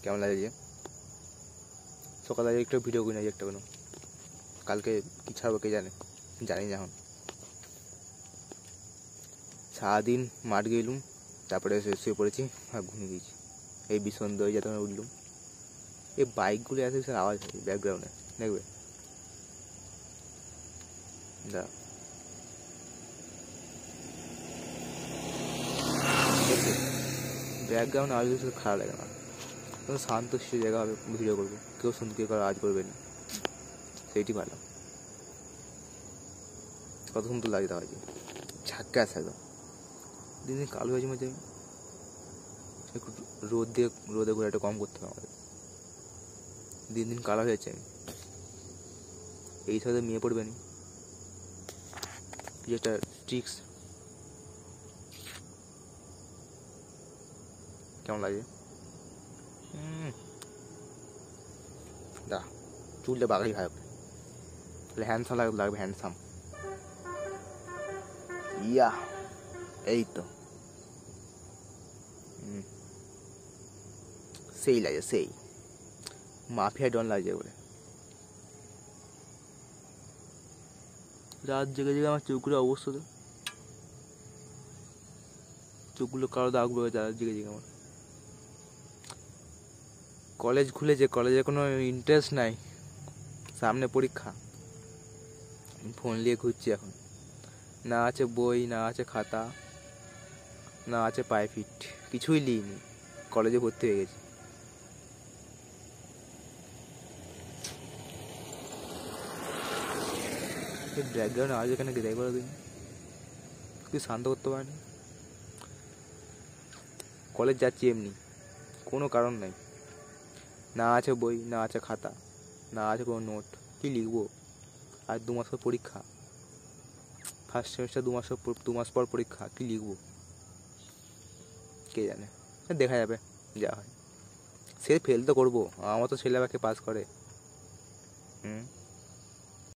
কেমন লাগে যে সকালে একটা ভিডিও করি না একটা কোনো, কালকে কী ছাড়বো কে জানে, জানি না এখন। সারাদিন মাঠ গেলুম, তারপরে শুয়ে পড়েছি আর ঘুমিয়ে দিয়েছি। এই বিসন্দ হয়ে যাতে উঠলুম। এই বাইকগুলো এত বিশাল আওয়াজ হয় ব্যাকগ্রাউন্ডে, দেখবে দা ব্যাকগ্রাউন্ড আওয়াজ খারাপ লাগে না, শান্ত জায়গা হবে, ভিডিও করবো, কেউ শুনতে কেউ আওয়াজ করবে না, সেইটি ভালো। কত সুন্দর লাগে তা হয়েছে, ঝাক্কাস একদম। দিন দিন কালো হয়েছে মধ্যে, একটু রোদে ঘুরে একটা কম করতে হবে আমাদের। দিন দিন কালো হয়েছে আমি, এই সাথে মেয়ে পড়বে না, যেটা ট্রিক্স। কেমন লাগে দা, চুলটা বাগাই ভালো, তাহলে হ্যান্ডসাম লাগবে হ্যান্ডসাম। ইয়া এই তো সেই লাগে, সেই মাফিয়া ডন লাগে বলে। রাত জেগে জেগে আমার চোখগুলো অবস্থা, তো চোখগুলো কারো দাগ বয়ে রাত জেগে জেগে আমার। কলেজ খুলেছে, কলেজে কোনো ইন্টারেস্ট নাই, সামনে পরীক্ষা, ফোন নিয়ে ঘুরছি এখন। না আছে বই, না আছে খাতা, না আছে পায়ে ফিট, কিছুই নিইনি, কলেজে ভর্তি হয়ে গেছি। ব্যাকগ্রাউন্ড আওয়াজ এখানে কে দেয় বলো দিন, তুই শান্ত করতে পারে না। কলেজ যাচ্ছি এমনি, কোনো কারণ নাই, না আছে বই, না আছে খাতা, না আছে কোনো নোট, কী লিখবো? আর 2 মাস পর পরীক্ষা, ফার্স্ট সেমিস্টার 2 মাস পর পরীক্ষা, কী লিখবো কে জানে, দেখা যাবে যা হয়। সে ফেল তো করবো, আমার তো ছেলে আমাকে পাস করে।